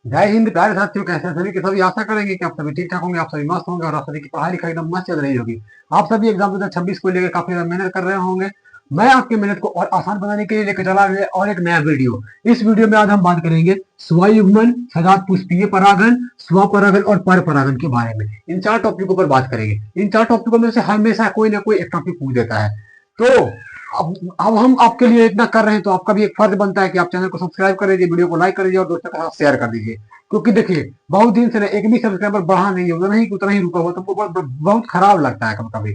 जय हिंद प्यारे साथियों, कैसे हैं सभी के सभी। आशा करेंगे कि आप सभी ठीक ठाक होंगे, आप सभी मस्त होंगे और आप सभी की पढ़ाई लिखाई एकदम मस्त चल रही होगी। आप सभी एग्जाम 2026 को लेकर काफी ज्यादा मेहनत कर रहे होंगे। मैं आपकी मेहनत को और आसान बनाने के लिए लेकर चला गया और एक नया वीडियो। इस वीडियो में आज हम बात करेंगे स्वयुग्मन, सजात पुष्पीय परागन, स्वपरागन और पर परागन के बारे में। इन चार टॉपिकों पर बात करेंगे। इन चार टॉपिकों में से हमेशा कोई ना कोई एक टॉपिक पूछ देता है। तो अब हम आपके लिए इतना कर रहे हैं तो आपका भी एक फर्ज बनता है कि आप चैनल को सब्सक्राइब कर दीजिए, वीडियो को लाइक कर दीजिए और दोस्तों के साथ शेयर कर दीजिए। क्योंकि देखिए, बहुत दिन से ना एक भी सब्सक्राइबर बढ़ा नहीं है, उतना ही रुका हुआ, तो बहुत खराब लगता है। कभी कभी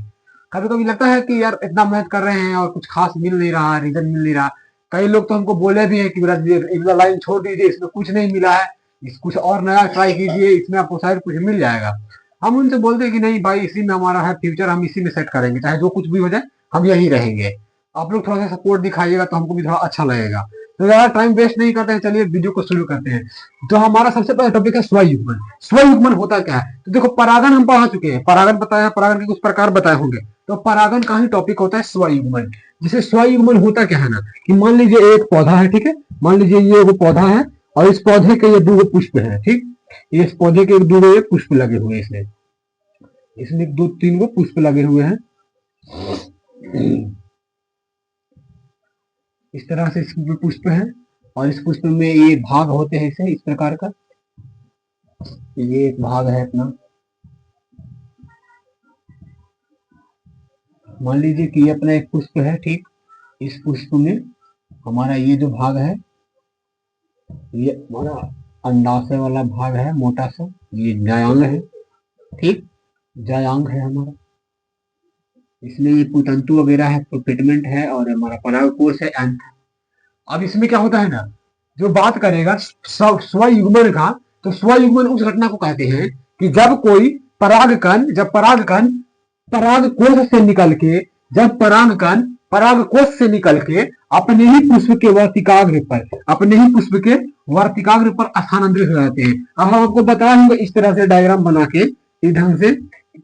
कभी कभी लगता है कि यार इतना मेहनत कर रहे हैं और कुछ खास मिल नहीं रहा, रीजन मिल नहीं रहा। कई लोग तो हमको बोले भी है कि मेरा लाइन छोड़ दीजिए, इसमें कुछ नहीं मिला है, कुछ और नया ट्राई कीजिए, इसमें आपको शायद कुछ मिल जाएगा। हम उनसे बोलते हैं कि नहीं भाई, इसी में हमारा है फ्यूचर, हम इसी में सेट करेंगे, चाहे जो कुछ भी हो जाए हम यही रहेंगे। आप लोग थोड़ा सा सपोर्ट दिखाइएगा तो हमको भी थोड़ा अच्छा लगेगा। तो ज्यादा टाइम वेस्ट नहीं करते हैं, चलिए वीडियो को शुरू करते हैं। तो हमारा सबसे पहला टॉपिक है स्वयुग्मन। स्वयुग्मन होता क्या है? तो देखो, परागन हम पढ़ा चुके हैं, परागन बताया, परागन के कुछ प्रकार बताए होंगे। तो परागन का ही टॉपिक होता है स्वयुग्मन। जैसे स्वयुग्मन होता क्या है ना, कि मान लीजिए एक पौधा है, ठीक है, मान लीजिए ये वो पौधा है और इस पौधे के ये दो पुष्प है, ठीक। इस पौधे के दो पुष्प लगे हुए हैं, इसमें इसमें दो तीन गो पुष्प लगे हुए हैं। इस तरह से इसमें पुष्प है और इस पुष्प में ये भाग होते हैं, इसे इस प्रकार का। ये एक भाग है अपना, मान लीजिए कि ये अपना एक पुष्प है, ठीक। इस पुष्प में हमारा ये जो भाग है, ये हमारा अंडाशय वाला भाग है, मोटा सा, ये जायांग है, ठीक। जायांग है हमारा, इसमें ये पुतंतु वगैरह है, पिगमेंट है और हमारा परागकोश है, एंथ। अब इसमें क्या होता है ना, जो बात करेगा स्वयुग्मन का, तो स्वयुग्मन उस घटना को कहते हैं कि जब परागकण परागकोश से निकल के, जब परागकण परागकोश से निकल के अपने ही पुष्प के वर्तिकाग्र पर, अपने ही पुष्प के वर्तिकाग्र पर स्थानांतरित हो जाते हैं। अब हम आपको बताएंगे इस तरह से डायग्राम बना के, इस ढंग से,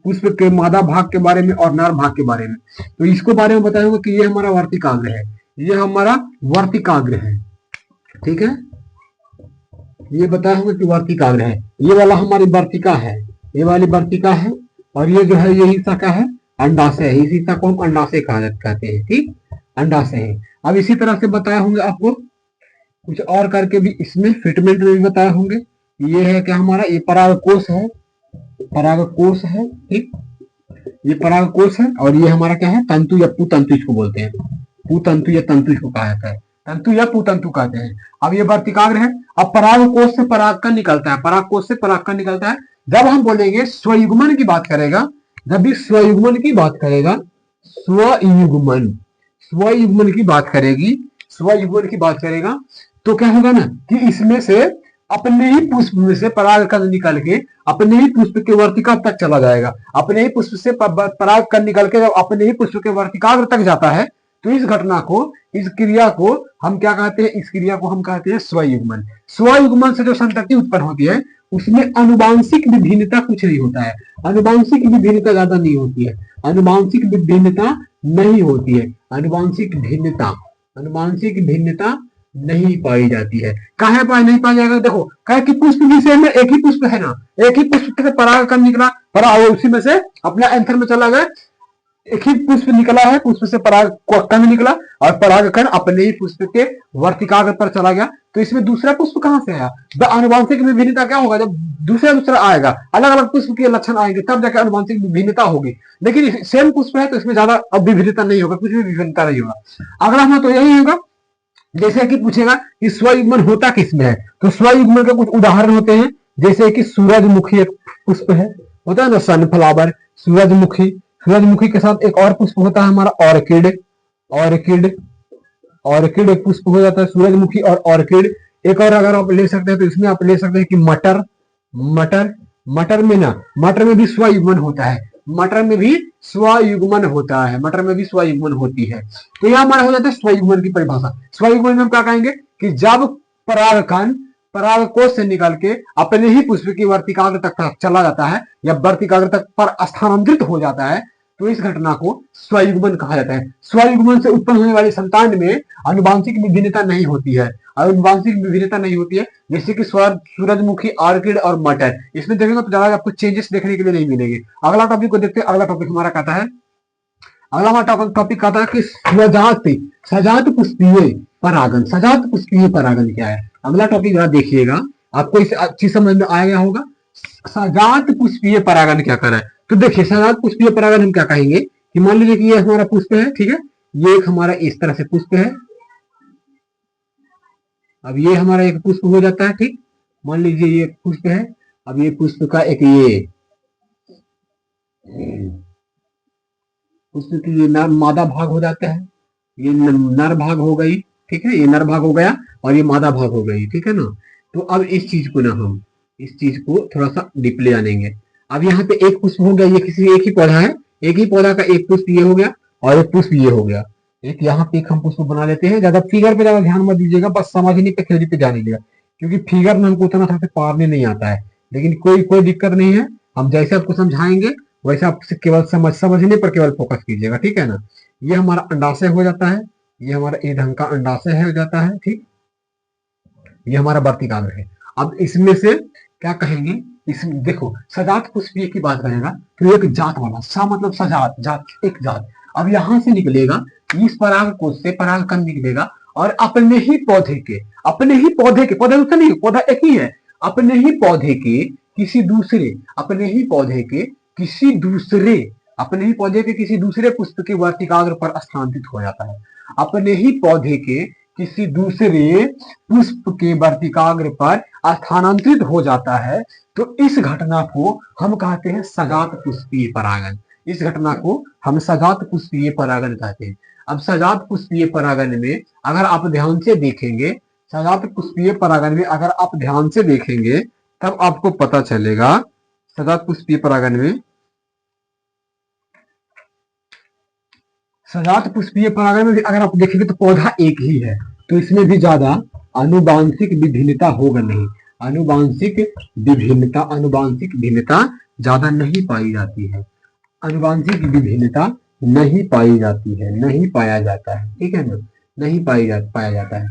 पुष्प के मादा भाग के बारे में और नर भाग के बारे में। तो इसको बारे में बताएंगे कि ये हमारा वर्तिकाग्र है, ये हमारा वर्तिकाग्र है, ठीक है। ये बताया हमें कि वर्तिकाग्र है, ये वाला हमारी वर्तिका है, ये वाली वर्तिका है और ये जो है ये हिस्सा का है, अंडाशय है। इस हिस्सा को हम अंडाशय कहते हैं, ठीक, अंडाशय है। अब इसी तरह से बताया होंगे आपको कुछ और करके भी, इसमें फिटमेंट में भी बताया होंगे। ये है कि हमारा ये परागकोश है, परागकोश है, ठीक। ये परागकोश है और ये हमारा क्या है, तंतु या पुतंतु इसको बोलते हैं, पुतंतु या तंतु इसको कहा जाता है, तंतु या पुतंतु कहते हैं। अब ये वर्तिकाग्र है। अब परागकोश से परागकण निकलता है, परागकोश से परागकण निकलता है। जब हम बोलेंगे स्वयुग्मन की बात करेगा, जब भी स्वयुग्मन की बात करेगा, स्वयुग्मन, स्वयुग्मन की बात करेगी, स्वयुग्मन की बात करेगा, तो क्या होगा ना कि इसमें से अपने ही पुष्प में से परागकण निकल के अपने ही पुष्प के वर्तिका तक चला जाएगा। अपने ही पुष्प से परागकण निकल के जब अपने ही पुष्प के वर्तिकाग्र तक जाता है, तो इस घटना को, इस क्रिया को हम क्या कहते हैं, इस क्रिया को हम कहते हैं स्वयुग्मन। स्वयुग्मन से जो संतति उत्पन्न होती है, उसमें अनुवांशिक विभिन्नता कुछ नहीं होता है, अनुवांशिक विभिन्नता ज्यादा नहीं होती है, अनुवांशिक विभिन्नता नहीं होती है, अनुवांशिक भिन्नता, अनुवांशिक भिन्नता नहीं पाई जाती है। काहे पाई नहीं पाई जाएगा? देखो, कहे कि पुष्प विषय में एक ही पुष्प है ना, एक ही पुष्प से परागकण निकला, पराग उसी में से अपना एंथर में चला गया, एक ही पुष्प निकला है, पुष्प से परागकण निकला और परागकण अपने ही पुष्प के वर्तिकाग्र पर चला गया। तो इसमें दूसरा पुष्प कहां से आया? आनुवांशिक विभिन्नता क्या होगा? जब दूसरा दूसरा आएगा, अलग अलग पुष्प के लक्षण आएंगे, तब जाकर आनुवांशिक विभिन्नता होगी। लेकिन सेम पुष्प है तो इसमें ज्यादा अब विभिन्नता नहीं होगा, कुछ भी विभिन्नता नहीं होगा। अगला हमें तो यही होगा, जैसे कि पूछेगा कि स्वयुग्मन होता किसमें है, तो स्वयुग्मन के कुछ उदाहरण होते हैं, जैसे कि सूरजमुखी एक पुष्प है, होता है ना सनफ्लावर, सूरजमुखी। सूरजमुखी के साथ एक और पुष्प होता है हमारा ऑर्किड, ऑर्किड, ऑर्किड एक पुष्प हो जाता है, सूरजमुखी और ऑर्किड। एक और अगर आप ले सकते हैं तो इसमें आप ले सकते हैं कि मटर, मटर, मटर में ना, मटर में भी स्वयुग्मन होता है, मटर में भी स्वयुग्मन होता है, मटर में भी स्वयुग्मन होती है। तो यह हमारा हो जाता है स्वयुग्मन की परिभाषा। स्वयुग्मन में हम क्या कहेंगे कि जब परागकण परागकोश से निकल के अपने ही पुष्प की वर्तिकाग्र तक चला जाता है या वर्तिकाग्र तक पर स्थानांतरित हो जाता है, तो इस घटना को स्वयुग्मन कहा जाता है। स्वयुग्मन से उत्पन्न होने वाली संतान में आनुवांशिक विभिन्नता नहीं होती है, अनुवांशिक विभिन्नता नहीं होती है, जैसे कि सूरजमुखी, ऑर्किड और मटर, इसमें देखेंगे तो ज्यादा आपको चेंजेस देखने के लिए नहीं मिलेंगे। अगला टॉपिक को देखते हैं। अगला टॉपिक हमारा कहता है, अगला हमारा टॉपिक कहता है कि सजात पुष्पीय परागन। सजात पुष्पीय परागन क्या है? अगला टॉपिक जरा देखिएगा, आपको इसे अच्छी समझ में आया होगा। सजात पुष्पीय परागन क्या कर रहा है? तो देखिए, सजात पुष्पीय परागन हम क्या कहेंगे कि मान लीजिए कि ये हमारा पुष्प है, ठीक है, ये एक हमारा इस तरह से पुष्प है। अब ये हमारा एक पुष्प हो जाता है, ठीक, मान लीजिए ये पुष्प है। अब ये पुष्प का एक ये पुष्प की ये मादा भाग हो जाता है, ये नर भाग हो गई, ठीक है, ये नर भाग हो गया और ये मादा भाग हो गई, ठीक है ना। तो अब इस चीज को ना हम इस चीज को थोड़ा सा डीपली जानेंगे। अब यहाँ पे एक पुष्प हो गया, ये किसी एक ही पौधा है, एक ही पौधा का एक पुष्प ये हो गया और एक पुष्प ये हो गया। एक यहाँ पे एक हम पुष्प बना लेते हैं। ज्यादा फिगर पे ज्यादा ध्यान मत दीजिएगा, बस समझने पे थ्योरी पे ध्यान दीजिएगा, क्योंकि फिगर में हमको उतना थोड़ा पारने नहीं आता है। लेकिन कोई दिक्कत नहीं है, हम जैसे आपको समझाएंगे वैसे आप केवल समझने पर केवल फोकस कीजिएगा, ठीक है ना। ये हमारा अंडाशय हो जाता है, ये हमारा ए ढंग का अंडाशय हो जाता है, ठीक, ये हमारा वर्तिकाग्र है। अब इसमें से क्या कहेंगे, इसमें देखो सजात पुष्पीय की बात करेगा तो एक जात वाला, सा मतलब सजात, जात एक जात। अब यहां से निकलेगा, इस पराग कोश से परागकण निकलेगा और अपने ही पौधे के पौधा उससे नहीं, पौधा एक ही है, अपने ही पौधे के किसी दूसरे अपने ही पौधे के किसी दूसरे अपने ही पौधे के किसी दूसरे पुष्प के वर्तिकाग्र पर स्थानांतरित हो जाता है। अपने ही पौधे के किसी दूसरे पुष्प के वर्तिकाग्र पर स्थानांतरित हो जाता है, तो इस घटना को हम कहते हैं सजात पुष्पीय परागन। इस घटना को हम सजात पुष्पीय परागन कहते हैं। अब सजात पुष्पीय परागन में अगर आप ध्यान से देखेंगे, सजात पुष्पीय परागन में अगर आप ध्यान से देखेंगे तब आपको पता चलेगा, सजात पुष्पीय परागन में सजात पुष्पीय परागन में भी अगर आप देखेंगे तो पौधा एक ही है, तो इसमें भी ज्यादा आनुवांशिक विभिन्नता होगा नहीं। आनुवांशिक भिन्नता ज्यादा नहीं पाई जाती है। आनुवांशिक विभिन्नता नहीं पाई जाती है, नहीं पाया जाता है, ठीक है ना, नहीं पाया जाता है।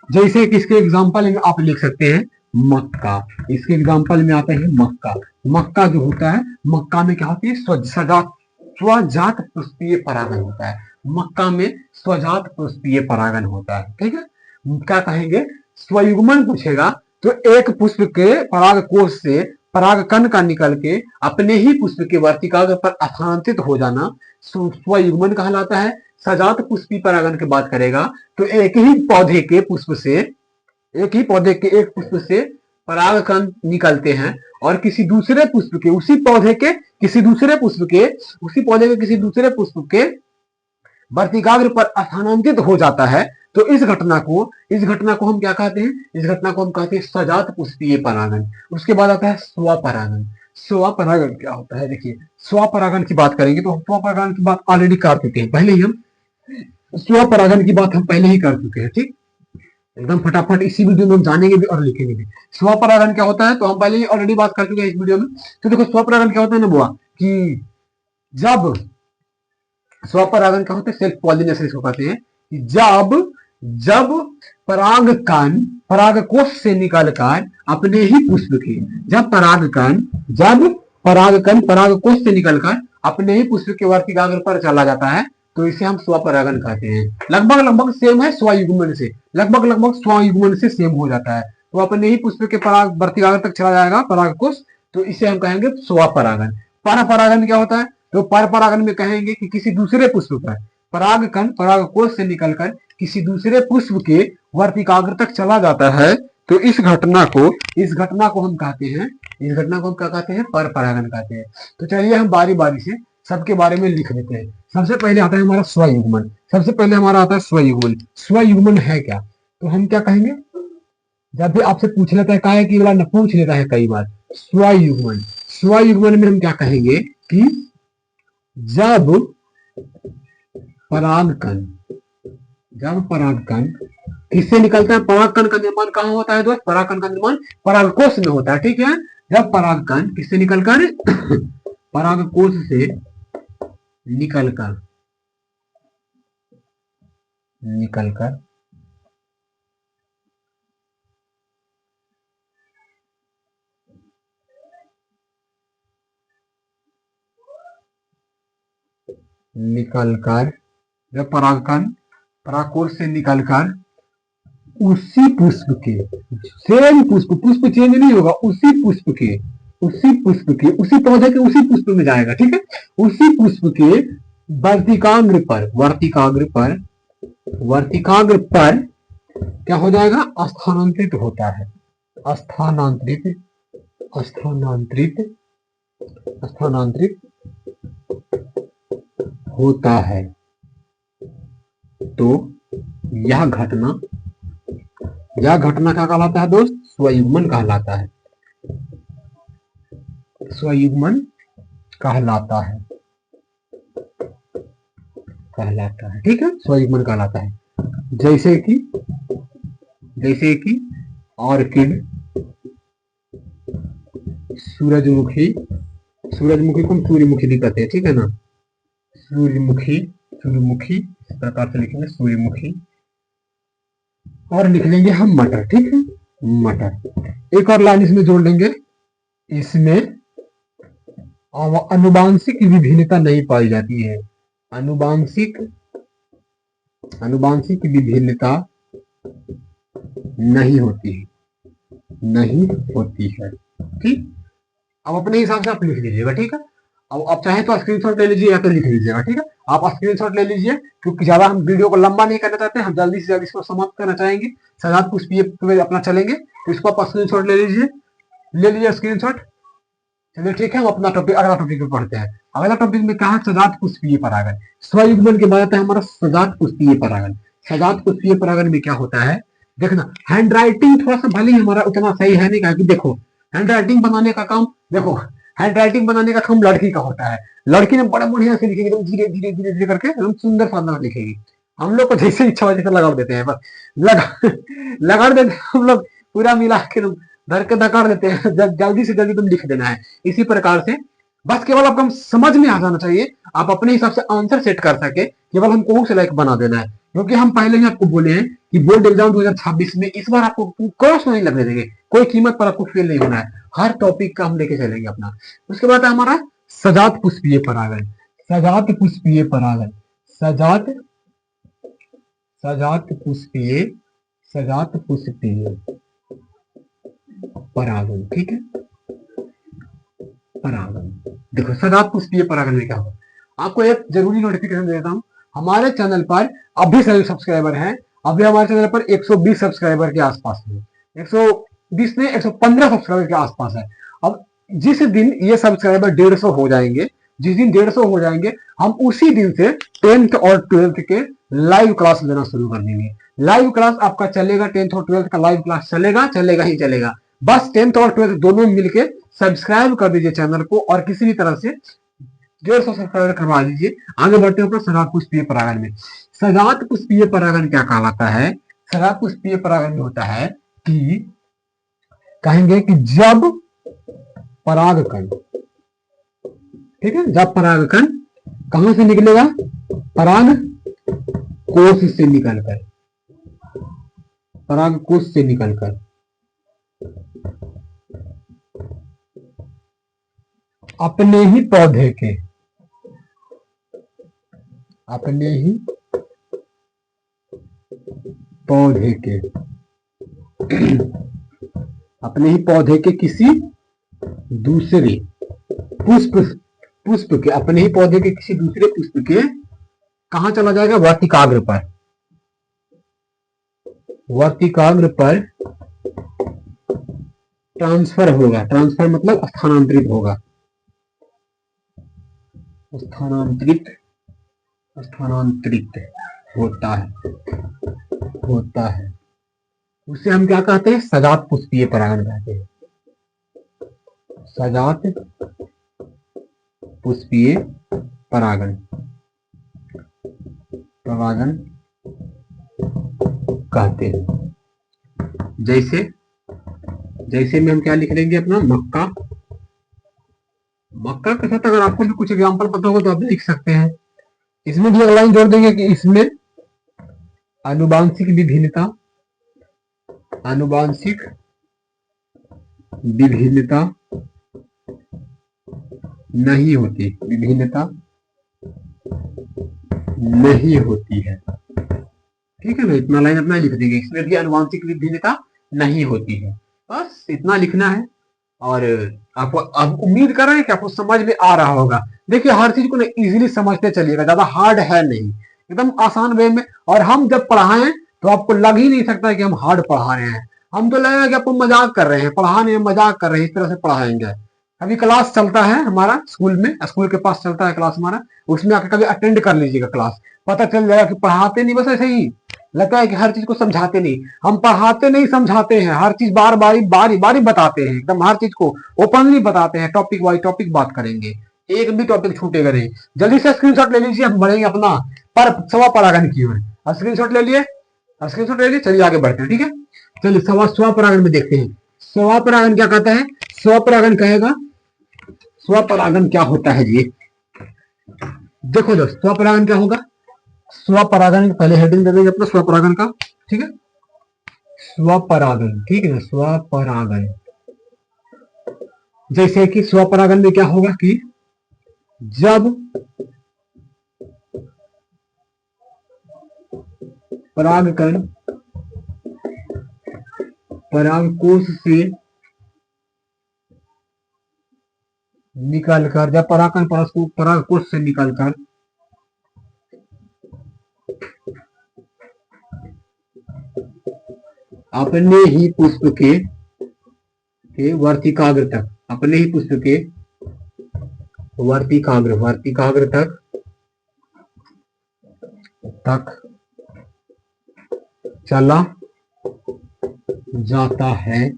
जैसे कि इसके एग्जाम्पल में आप लिख सकते हैं मक्का। इसके एग्जाम्पल में आते हैं मक्का। मक्का जो होता है, मक्का में क्या होती है, स्वजात पुष्पीय परागन होता है। मक्का में स्वजात पुष्पीय परागन होता है, ठीक है। क्या कहेंगे, स्वयुग्मन पूछेगा तो एक पुष्प के पराग कोश से परागकण का निकल के अपने ही पुष्प के वर्तिकाग्र पर स्थानांतरित हो जाना स्वयुग्मन कहलाता है। सजात पुष्पीय परागन की बात करेगा तो एक ही पौधे के एक पुष्प से परागकण निकलते हैं और किसी दूसरे पुष्प के उसी पौधे के किसी दूसरे पुष्प के वर्तिकाग्र पर स्थानांतरित हो जाता है। तो इस घटना को हम क्या कहते हैं, इस घटना को हम कहते हैं सजात पुष्पीय परागन। उसके बाद आता है स्वपरागन। स्वपरागन क्या होता है, देखिए स्वपरागन की बात करेंगे तो हम स्वपरागन की बात ऑलरेडी कर चुके हैं, पहले ही हम स्वपरागन की बात हम पहले ही कर चुके हैं, ठीक, एकदम फटाफट इसी वीडियो में हम जानेंगे भी और लिखेंगे भी। स्वपरागन क्या होता है तो हम पहले ही ऑलरेडी बात कर चुके हैं इस वीडियो में। तो देखो स्वपरागन क्या होता है ना बुआ, कि जब स्वपरागन क्या होता है, सेल्फ पॉलिनेशन इसको कहते हैं, जब परागकोश से निकलकर अपने ही पुष्प के जब परागकण परागकोश से निकलकर अपने ही पुष्प के वर्तिकाग्र पर चला जाता है, तो इसे हम स्वपरागन कहते हैं। लगभग सेम है स्वयुग्मन से, लगभग स्वयुग्मन से सेम हो जाता है। तो अपने ही पुष्प के पराग वर्तिकाग्र तक चला जाएगा परागकोश, तो इसे हम कहेंगे स्वपरागन। परपरागन क्या होता है, तो परपरागन में कहेंगे कि किसी दूसरे पुष्प पर परागकण परागकोश से निकलकर किसी दूसरे पुष्प के वर्तिकाग्र तक चला जाता है, तो इस घटना को हम कहते हैं, क्या कहते हैं, परपरागन कहते हैं। तो चलिए हम बारी बारी से सबके बारे में लिख लेते हैं। सबसे पहले आता है हमारा स्वयुग्मन। स्वयुग्मन है क्या, तो हम क्या कहेंगे, जब भी आपसे पूछ लेता है, काहे की वाला पूछ लेता है कई बार, स्वयुग्मन में हम क्या कहेंगे कि जब परागकण किससे निकलता है, परागकण का निर्माण कहाँ होता है दोस्त, परागकण का निर्माण परागकोश में होता है, ठीक है। जब परागकण किससे निकलकर परागकोश से निकलकर निकलकर, जब परागकण परागकोश से निकलकर उसी पुष्प के, सेम पुष्प, पुष्प चेंज नहीं होगा, उसी पुष्प के, उसी पुष्प के, उसी पौधे के उसी पुष्प में जाएगा, ठीक है। उसी पुष्प के वर्तिकाग्र पर, वर्तिकाग्र पर, वर्तिकाग्र पर क्या हो जाएगा, स्थानांतरित होता है, स्थानांतरित, स्थानांतरित, स्थानांतरित होता है। तो यह घटना, यह घटना क्या कहलाता है दोस्त, स्वयुग्मन कहलाता है, स्वयुग्मन कहलाता है, कहलाता है, ठीक है, स्वयुग्मन कहलाता है। जैसे कि, जैसे कि ऑर्किड, सूरजमुखी, सूरजमुखी को हम सूर्यमुखी भी कहते हैं, ठीक है ना, सूर्यमुखी, सूर्यमुखी इस प्रकार से लिखेंगे सूर्यमुखी, और लिख लेंगे हम मटर, ठीक है, मटर। एक और लाइन इसमें जोड़ लेंगे, इसमें अनुवांशिक विभिन्नता नहीं पाई जाती है, अनुवांशिक, अनुवांशिक विभिन्नता नहीं होती है, नहीं होती है, ठीक। अब अपने हिसाब से आप लिख लीजिएगा, ठीक है। अब आप चाहे तो स्क्रीनशॉट ले लीजिए या तो लिख लीजिएगा, ठीक है। आप स्क्रीनशॉट ले लीजिए, क्योंकि ज्यादा हम वीडियो को लंबा नहीं करना चाहते, हम जल्दी से जल्दी इसको समाप्त करना चाहेंगे। सजात पुष्पीय पे अपना चलेंगे, तो इसको आप स्क्रीनशॉट ले लीजिए, ले लीजिए स्क्रीनशॉट। चलिए ठीक है, हम अपना टॉपिक, अगला टॉपिक पे पढ़ते हैं। अगला टॉपिक में क्या है, सजात पुष्पीय परागण। स्वयुग्मन के बाद आता है हमारा सजात पुष्पीय परागण। सजात पुष्पीय परागण में क्या होता है, देखना, हैंड राइटिंग थोड़ा सा भले ही हमारा उतना सही है नहीं, क्योंकि देखो हैंड राइटिंग बनाने का काम, देखो हैंड राइटिंग बनाने का काम लड़की का होता है। लड़की ने बड़ा बढ़िया से लिखेगी, एकदम धीरे धीरे धीरे धीरे करके एकदम सुंदर शानदार लिखेगी। हम लोग को जैसे इच्छा हो जैसे लगा देते हैं, बस लगा देते हैं हम लोग, पूरा मिला के धर के धकार देते हैं, जल्दी से जल्दी तुम लिख देना है। इसी प्रकार से बस केवल आपको समझ में आ जाना चाहिए, आप अपने हिसाब से आंसर सेट कर सके, केवल हमको सिलेक्ट बना देना है। क्योंकि हम पहले ही आपको बोले हैं कि बोर्ड एग्जाम 2026 में इस बार आपको क्रॉस नहीं लगने देंगे, कोई कीमत पर आपको फेल नहीं होना है, हर टॉपिक का हम लेके चलेंगे अपना। उसके बाद है हमारा सजात पुष्पीय परागण। सजात पुष्पीय परागण, सजात, सजात पुष्पीय, सजात पुष्पीय परागण, ठीक है, परागण। देखो सजात पुष्पीय परागण में क्या होगा, आपको एक जरूरी नोटिफिकेशन देता हूं, हमारे चैनल पर अभी सभी सब्सक्राइबर हैं, अभी हमारे चैनल पर 120 सब्सक्राइबर के आसपास है, 120 में 115 सब्सक्राइबर के आसपास है। अब जिस दिन ये सब्सक्राइबर 150 हो जाएंगे, जिस दिन 150 हो जाएंगे, हम उसी दिन से 10th और 12th के लाइव क्लास लेना शुरू कर देंगे। लाइव क्लास आपका चलेगा, 10th और 12th का लाइव क्लास चलेगा, चलेगा ही चलेगा। बस 10th और 12th दोनों मिलके सब्सक्राइब कर दीजिए चैनल को, और किसी भी तरह से 150 सब्सक्राइबर करवा दीजिए। आगे बढ़ते हैं अपना सजात पुष्पीय परागण में। सजात पुष्पीय परागण क्या कहलाता है, सजात पुष्पीय परागण में होता है कि कहेंगे कि जब परागकण, ठीक है, जब परागकण कहां से निकलेगा, पराग कोश से निकलकर, पराग कोश से निकलकर अपने ही पौधे के, अपने ही पौधे के, अपने ही पौधे के किसी दूसरे पुष्प, पुष्प के, अपने ही पौधे के किसी दूसरे पुष्प के कहां चला जाएगा, वर्तिकाग्र पर, वर्तिकाग्र पर ट्रांसफर होगा। ट्रांसफर मतलब स्थानांतरित होगा, स्थानांतरित, स्थानांतरित होता है, होता है। उसे हम क्या कहते हैं, सजात पुष्पीय परागण कहते हैं, सजात पुष्पीय परागण, परागण कहते हैं। जैसे, जैसे में हम क्या लिख लेंगे अपना, मक्का, मक्का के साथ अगर आपको भी कुछ एग्जांपल पता होगा तो आप लिख सकते हैं। इसमें भी एक लाइन जोड़ देंगे कि इसमें आनुवांशिक विभिन्नता, आनुवांशिक विभिन्नता नहीं होती, विभिन्नता नहीं होती है। ठीक है ना, इतना लाइन अपना लिख देंगे, इसमें भी आनुवांशिक भिन्नता नहीं होती है। बस इतना लिखना है। और आपको अब उम्मीद कर रहे हैं कि आपको समझ में आ रहा होगा। देखिए हर चीज को ना इजीली समझते चलिएगा, ज्यादा हार्ड है नहीं, एकदम आसान वे में। और हम जब पढ़ाएं तो आपको लग ही नहीं सकता कि हम हार्ड पढ़ा रहे हैं, हम तो लगेगा कि आपको मजाक कर रहे हैं, पढ़ाने में मजाक कर रहे हैं, इस तरह से पढ़ाएंगे। अभी क्लास चलता है हमारा स्कूल में, स्कूल के पास चलता है क्लास हमारा, उसमें आकर कभी अटेंड कर लीजिएगा क्लास, पता चल जाएगा कि पढ़ाते नहीं, बस ऐसे ही लगता है कि हर चीज को समझाते नहीं। हम पढ़ाते नहीं, समझाते हैं, हर चीज बार बारी बारी बारी बताते हैं, एकदम हर चीज को ओपनली बताते हैं, टॉपिक वाइज टॉपिक बात करेंगे, एक भी टॉपिक छूटेगा नहीं। जल्दी से स्क्रीनशॉट ले लीजिए, हम बढ़ेंगे अपना पर सवा परागन की ओर। स्क्रीनशॉट ले लिए, स्क्रीनशॉट ले लिए, चलिए आगे बढ़ते हैं। ठीक है, चलिए स्व परागन में देखते हैं। स्व परागन क्या कहता है? स्व परागन कहेगा, स्व परागन क्या होता है जी? देखो दोस्त, स्व परागन क्या होगा? स्व परागन पहले हेडिंग दे देंगे अपना स्व परागन का। ठीक है, स्व परागन, ठीक है ना, स्व परागन। जैसे कि स्व परागन में क्या होगा कि जब परागकण परागकोश से निकलकर, जब परागकण परागकोश से निकलकर अपने ही पुष्प के वर्तिकाग्र तक, अपने ही पुष्प के वर्तिकाग्र तक चला जाता है,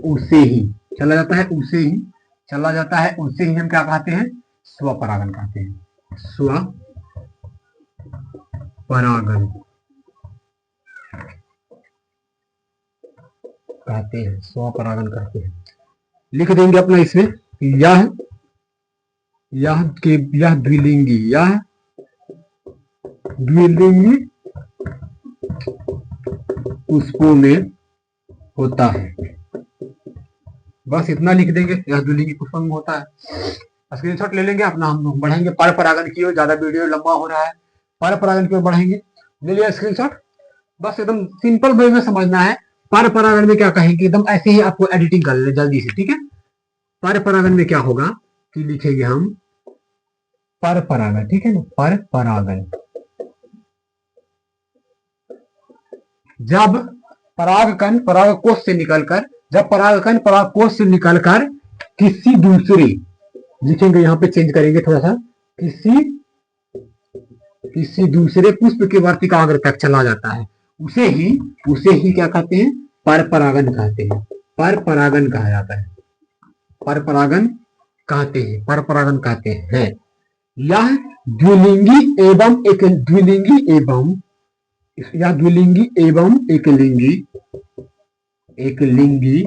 उसे ही चला जाता है, उसे ही चला जाता है, उसे ही हम क्या कहते हैं? स्व परागन कहते हैं। स्व परागन कहते हैं, स्व परागन कहते हैं। लिख देंगे अपना इसमें, यह द्विलिंगी, यह द्विलिंगी पुष्पों में होता है। बस इतना लिख देंगे, यह द्विलिंगी पुष्पों में होता है। स्क्रीनशॉट ले लेंगे अपना, हम बढ़ेंगे पर परागन की ओर, ज्यादा वीडियो लंबा हो रहा है, पर परागन की ओर बढ़ेंगे। ले लिया स्क्रीनशॉट। बस एकदम सिंपल वे में समझना है। पर परागन में क्या कहेंगे, एकदम ऐसे ही आपको एडिटिंग कर ले जल्दी से। ठीक है, पर परागन में क्या होगा कि लिखेंगे हम पर परागन। ठीक है ना, पर परागन जब परागकण परागकोश से निकलकर, जब परागकण परागकोश से निकलकर किसी दूसरे, लिखेंगे यहाँ पे चेंज करेंगे थोड़ा सा, किसी दूसरे पुष्प के वर्तिकाग्र तक चला जाता है, उसे ही क्या कहते हैं? पर परागन कहते हैं। पर परागन कहा जाता है, पर परागन कहते हैं, पर परागन कहते हैं। यह द्विलिंगी एवं एक द्विलिंगी एवं या द्विलिंगी एवं एकलिंगी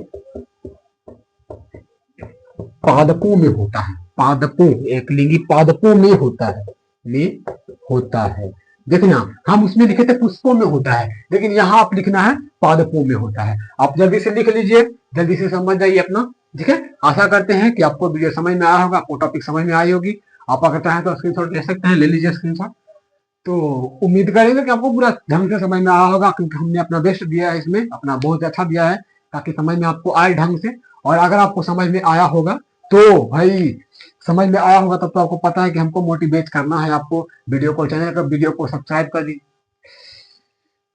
पादपों में होता है। पादपों, एकलिंगी पादपों में होता है। देखना, हम उसमें लिखे थे पुष्पों में होता है, लेकिन यहाँ आप लिखना है पादपों में होता है। आप जल्दी से लिख लीजिए, जल्दी से समझ जाइए अपना। ठीक है, आशा करते हैं कि आपको वीडियो समझ में आया होगा, आपको टॉपिक समझ में आई होगी। आप अगर चाहें तो स्क्रीनशॉट ले सकते हैं, ले लीजिए स्क्रीनशॉट। तो उम्मीद करेंगे कि आपको पूरा ढंग से समझ में आया होगा, क्योंकि हमने अपना बेस्ट दिया है इसमें, अपना बहुत अच्छा दिया है ताकि समझ में आपको आए ढंग से। और अगर आपको समझ में आया होगा तो भाई, समझ में आया होगा तब तो आपको पता है कि हमको मोटिवेट करना है आपको। वीडियो को, चैनल का वीडियो को सब्सक्राइब कर दीजिए।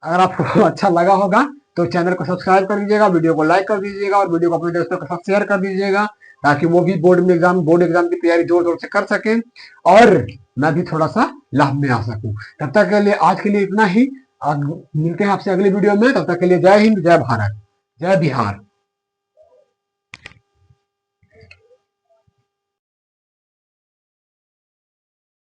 अगर आपको अच्छा लगा होगा तो चैनल को सब्सक्राइब कर दीजिएगा, वीडियो को लाइक कर दीजिएगा और वीडियो को अपने दोस्तों के साथ शेयर कर दीजिएगा, ताकि वो भी बोर्ड एग्जाम की तैयारी जोर जोर से कर सके और मैं भी थोड़ा सा लाभ में आ सकूं। तब तक के लिए आज के लिए इतना ही। मिलते हैं आपसे अगली वीडियो में, तब तक के लिए जय हिंद, जय भारत, जय बिहार।